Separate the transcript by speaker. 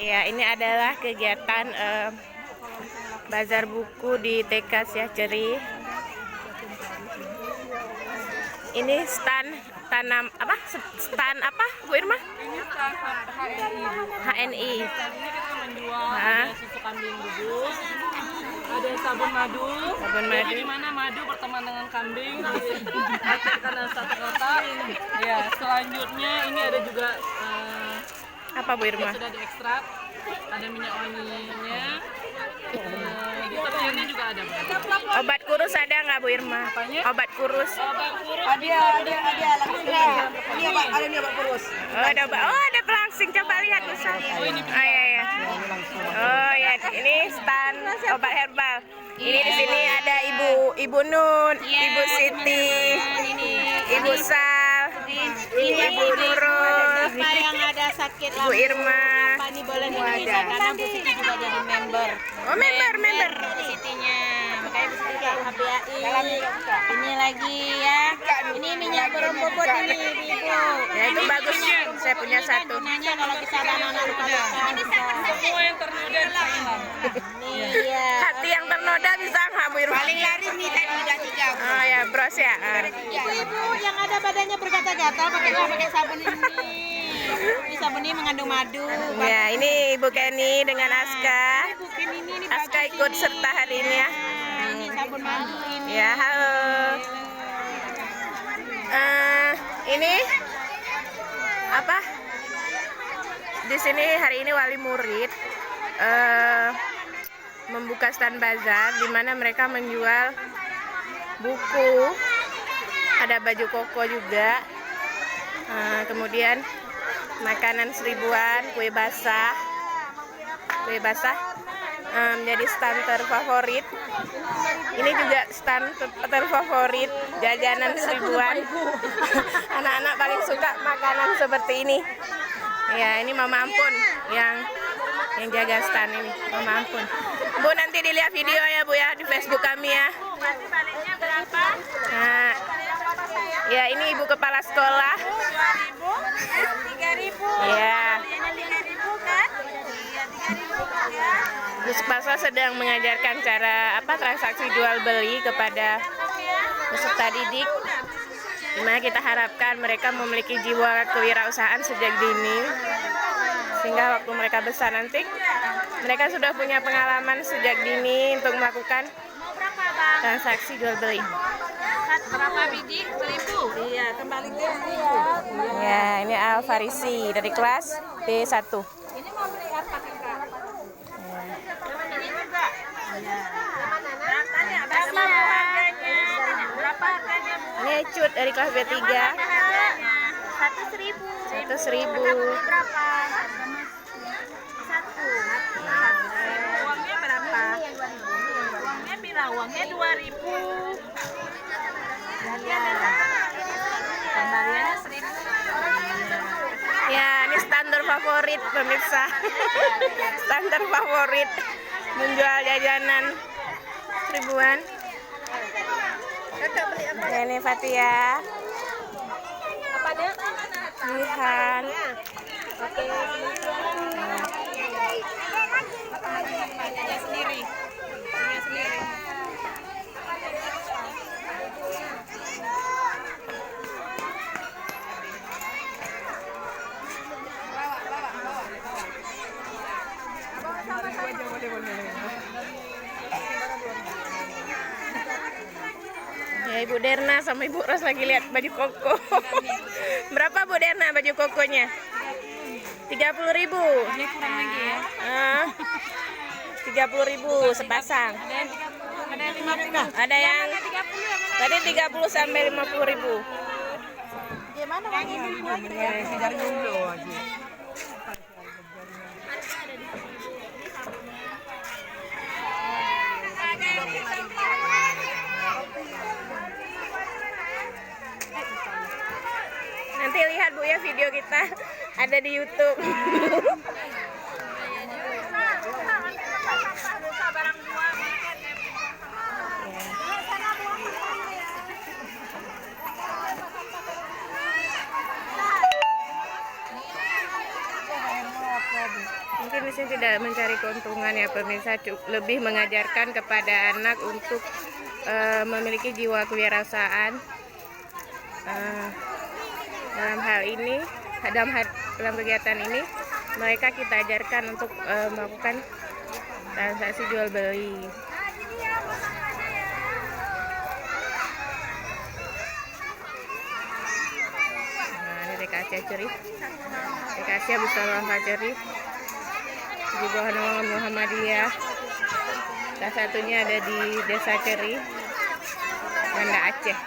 Speaker 1: Ya, ini adalah kegiatan bazar buku di TK Syah Cherih. Ini stand apa, Bu Irma?
Speaker 2: Ini stand
Speaker 1: HNI.
Speaker 2: Ini kita menjual ada susu kambing bubuk, ada sabun madu. Jadi di mana madu berteman dengan kambing diacetkan dalam satu kotak. Ya, selanjutnya ini ada juga
Speaker 1: Apa, Bu Irma?
Speaker 2: sudah diekstrak, ada minyak wanginya. Deterjennya juga ada.
Speaker 1: Obat kurus ada nggak, Bu Irma?
Speaker 2: Apanya?
Speaker 1: Obat kurus.
Speaker 2: Obat kurus
Speaker 3: Ada nih obat kurus.
Speaker 1: Ada pelangsing. Coba lihat, Nusa. Oh ya. Oh ya, ini stand obat herbal. Ini di sini ada Ibu Nun, Ibu Siti, Ibu Sal, Ibu Nurul,
Speaker 4: yang ada sakit
Speaker 1: Bu Irma.
Speaker 4: apa nih boleh diminta karena Bu Siti juga jadi member.
Speaker 1: Oh, member.
Speaker 4: Bu Sitinya. Makanya Bu Siti kayak HBAI. Ini lagi ya. Ini minyak berumput ini Ibu.
Speaker 1: Ya, itu bagus. Saya punya satu.
Speaker 4: Gunanya kalau bisa ada anak luka-luka bisa.
Speaker 2: semua yang ternoda bisa hilang.
Speaker 4: Nih ya.
Speaker 1: Hati yang ternoda bisa nggak, Bu Irma?
Speaker 3: Paling laris nih tadi udah 3.
Speaker 1: Oh ya, bros ya.
Speaker 4: Ibu-ibu yang ada badannya bergatal-gatal pakai sabun ini. Ini sabun ini mengandung madu.
Speaker 1: Ya, ini Ibu Kenny dengan Aska.
Speaker 4: Bukan ini
Speaker 1: Aska ikut serta hari ini ya.
Speaker 4: Ini sabun madu ini.
Speaker 1: Ya, halo. Ini apa? Di sini hari ini wali murid membuka stand bazar di mana mereka menjual buku, ada baju koko juga, kemudian makanan seribuan, kue basah menjadi stand terfavorit. Ini juga stand terfavorit, jajanan seribuan. Anak-anak paling suka makanan seperti ini. Ya, ini Mama Ampun yang jaga stand ini, Mama Ampun. Bu, nanti dilihat video ya, Bu ya, di Facebook kami ya. Nah, ya ini Ibu Kepala Sekolah.
Speaker 4: 3.000.
Speaker 1: Ya.
Speaker 4: 5.000 kan? Iya, 3.000 ya.
Speaker 1: Gus Paswa sedang mengajarkan cara transaksi jual beli kepada peserta didik, dimana kita harapkan mereka memiliki jiwa kewirausahaan sejak dini, sehingga waktu mereka besar nanti mereka sudah punya pengalaman sejak dini untuk melakukan transaksi jual beli.
Speaker 4: Berapa biji? 1.000.
Speaker 3: Iya, kembali ke sini ya.
Speaker 1: Ya, ini Al Farisi dari kelas B1.
Speaker 4: Ini mau beli apa, Kak? Ini juga. Berapa harganya? Berapa harganya?
Speaker 1: Ini Cut dari kelas B3.
Speaker 4: Harganya 1.000.
Speaker 1: 1.000.
Speaker 4: Berapa? 1. Uangnya berapa? Uangnya bila uangnya 2.000. Kembaliannya 1.000.
Speaker 1: Ya, ini standar favorit pemirsa. Standar favorit menjual jajanan seribuan. Ya, ini Fatia.
Speaker 4: Apa dia?
Speaker 1: Lihan.
Speaker 4: Oke, punya sendiri. Punya sendiri.
Speaker 1: Ya, Ibu Derna sama Ibu Ros lagi lihat baju koko. Berapa, Bu Derna, baju kokonya? 30.000.
Speaker 4: Ini kurang lagi ya.
Speaker 1: 30.000 sepasang.
Speaker 4: Ada yang 50.
Speaker 1: Ada yang
Speaker 4: 30 ya, mana?
Speaker 1: tadi 30 sampai 50.000.
Speaker 4: Gimana Bang?
Speaker 3: Dari dulu aja.
Speaker 1: Nanti lihat Bu ya video kita ada di YouTube. Mungkin di sini tidak mencari keuntungan ya pemirsa, lebih mengajarkan kepada anak untuk memiliki jiwa kewirausahaan. Dalam hal ini, dalam kegiatan ini, mereka kita ajarkan untuk melakukan transaksi jual beli. TKC Cerih, TKC Bustallah Cerih, di bawah naungan Muhammadiyah. Salah satunya ada di Desa Cerih, Banda Aceh.